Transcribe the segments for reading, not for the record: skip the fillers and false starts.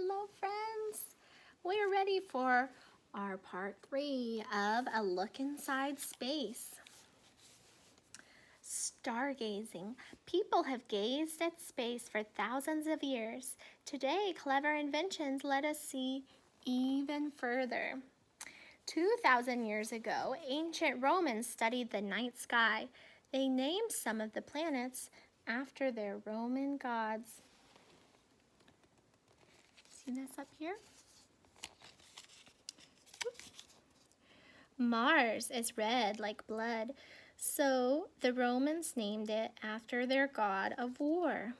Hello friends! We're ready for our part 3 of A Look Inside Space. Stargazing. People have gazed at space for thousands of years. Today, clever inventions let us see even further. 2,000 years ago, ancient Romans studied the night sky. They named some of the planets after their Roman gods. See this up here? Mars is red like blood, so the Romans named it after their god of war.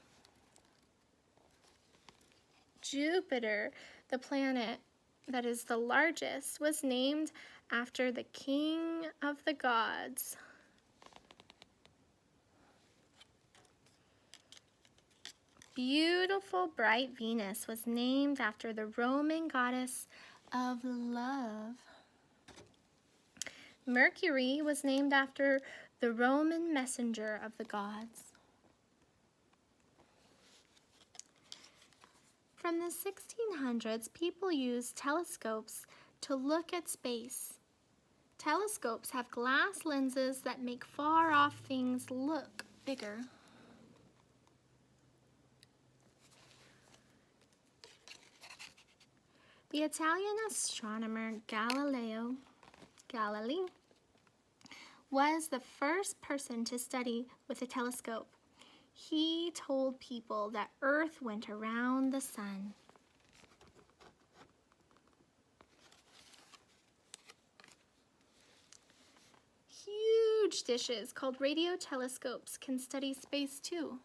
Jupiter, the planet that is the largest, was named after the king of the gods. Beautiful, bright Venus was named after the Roman goddess of love. Mercury was named after the Roman messenger of the gods. From the 1600s, people used telescopes to look at space. Telescopes have glass lenses that make far-off things look bigger. The Italian astronomer Galilei was the first person to study with a telescope. He told people that Earth went around the sun. Huge dishes called radio telescopes can study space too.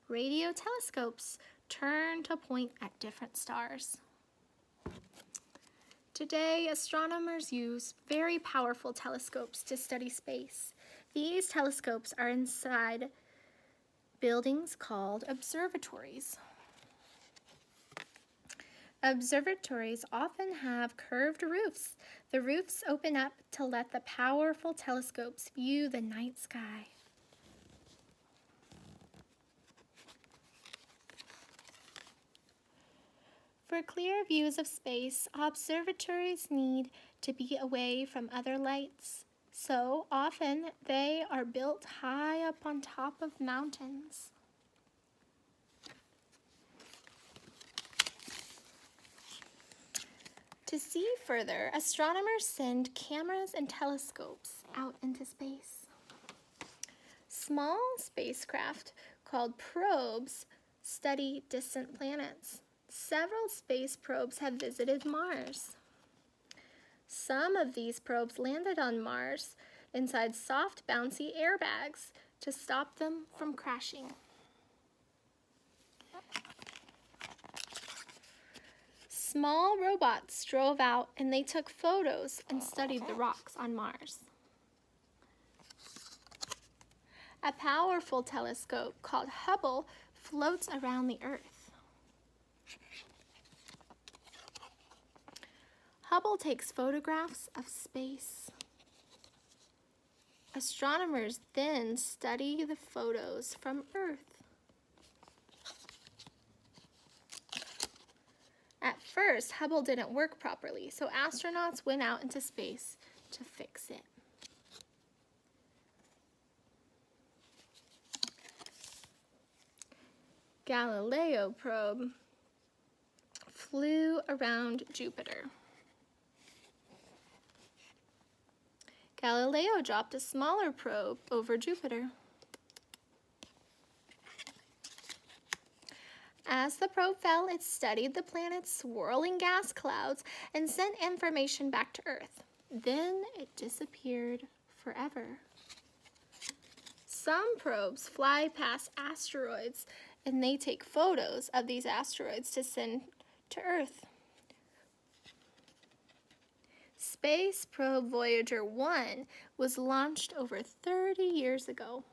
Radio telescopes turn to point at different stars. Today, astronomers use very powerful telescopes to study space. These telescopes are inside buildings called observatories. Observatories often have curved roofs. The roofs open up to let the powerful telescopes view the night sky. For clear views of space, observatories need to be away from other lights. So often they are built high up on top of mountains. To see further, astronomers send cameras and telescopes out into space. Small spacecraft called probes study distant planets. Several space probes have visited Mars. Some of these probes landed on Mars inside soft, bouncy airbags to stop them from crashing. Small robots drove out and they took photos and studied the rocks on Mars. A powerful telescope called Hubble floats around the Earth. Hubble takes photographs of space. Astronomers then study the photos from Earth. At first, Hubble didn't work properly, so astronauts went out into space to fix it. Galileo probe flew around Jupiter. Galileo dropped a smaller probe over Jupiter. As the probe fell, it studied the planet's swirling gas clouds and sent information back to Earth. Then it disappeared forever. Some probes fly past asteroids and they take photos of these asteroids to send to Earth. Space probe Voyager 1 was launched over 30 years ago.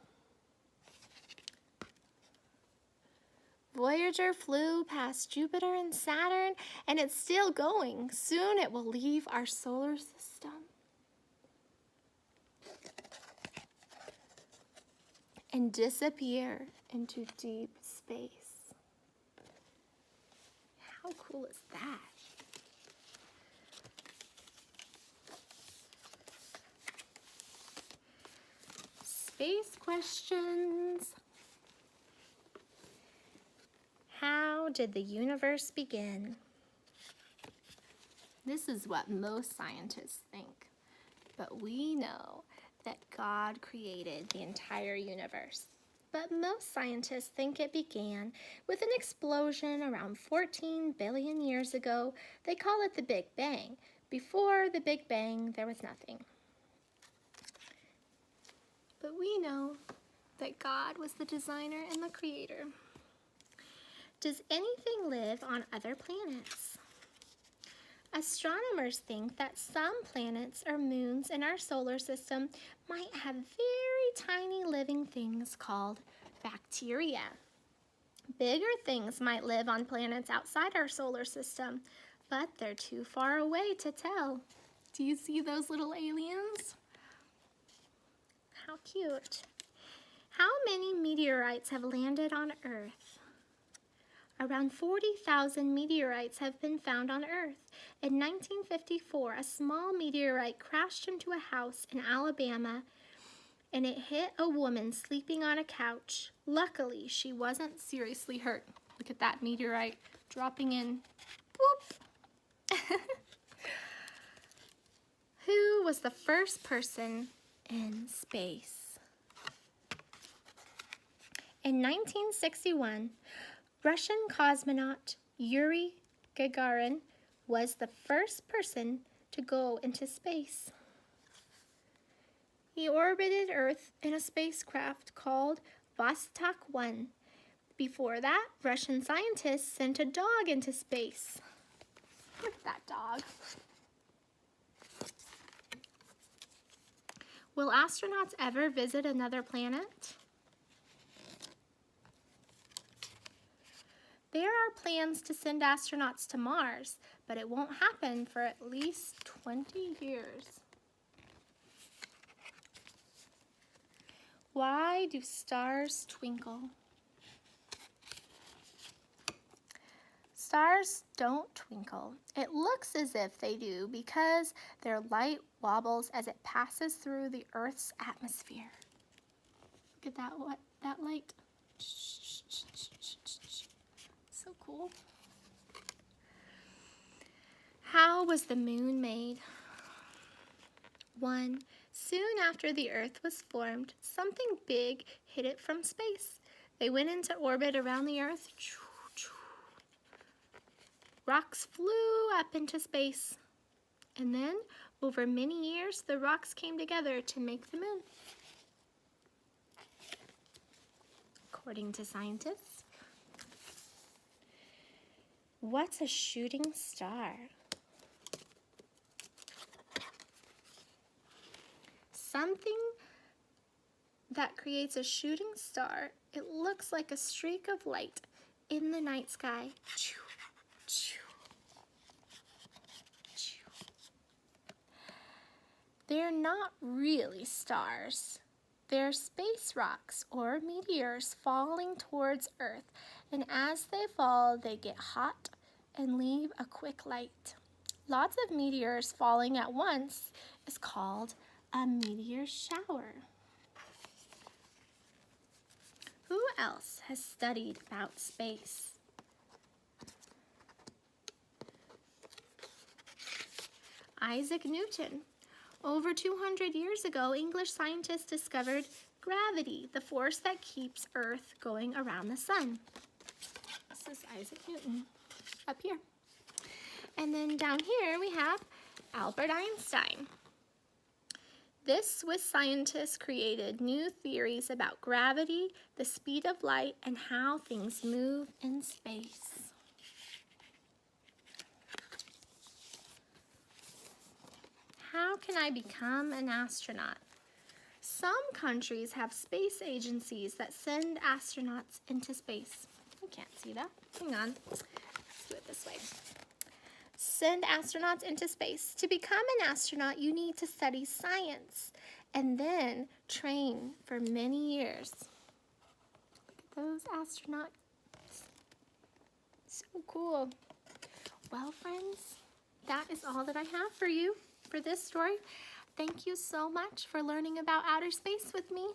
Voyager flew past Jupiter and Saturn, and it's still going. Soon it will leave our solar system. And disappear into deep space. How cool is that? Space questions. How did the universe begin? This is what most scientists think, but we know that God created the entire universe. But most scientists think it began with an explosion around 14 billion years ago. They call it the Big Bang. Before the Big Bang, there was nothing. But we know that God was the designer and the creator. Does anything live on other planets? Astronomers think that some planets or moons in our solar system might have very tiny living things called bacteria. Bigger things might live on planets outside our solar system, but they're too far away to tell. Do you see those little aliens? How cute. How many meteorites have landed on Earth? Around 40,000 meteorites have been found on Earth. In 1954, a small meteorite crashed into a house in Alabama, and it hit a woman sleeping on a couch. Luckily, she wasn't seriously hurt. Look at that meteorite dropping in. Boop! Who was the first person in space? In 1961, Russian cosmonaut Yuri Gagarin was the first person to go into space. He orbited Earth in a spacecraft called Vostok 1. Before that, Russian scientists sent a dog into space. Look at that dog. Will astronauts ever visit another planet? There are plans to send astronauts to Mars, but it won't happen for at least 20 years. Why do stars twinkle? Stars don't twinkle. It looks as if they do because their light wobbles as it passes through the Earth's atmosphere. Look at that light. So cool. How was the moon made? 1. Soon after the Earth was formed, something big hit it from space. They went into orbit around the Earth. Rocks flew up into space. And then, over many years, the rocks came together to make the moon. According to scientists. What's a shooting star? Something that creates a shooting star. It looks like a streak of light in the night sky. They're not really stars. They're space rocks or meteors falling towards Earth, and as they fall, they get hot and leave a quick light. Lots of meteors falling at once is called a meteor shower. Who else has studied about space? Isaac Newton. Over 200 years ago, English scientists discovered gravity, the force that keeps Earth going around the sun. This is Isaac Newton up here. And then down here we have Albert Einstein. This Swiss scientist created new theories about gravity, the speed of light, and how things move in space. How can I become an astronaut? Some countries have space agencies that send astronauts into space. You can't see that. Hang on. Let's do it this way. Send astronauts into space. To become an astronaut, you need to study science and then train for many years. Look at those astronauts. So cool. Well, friends, that is all that I have for you for this story. Thank you so much for learning about outer space with me.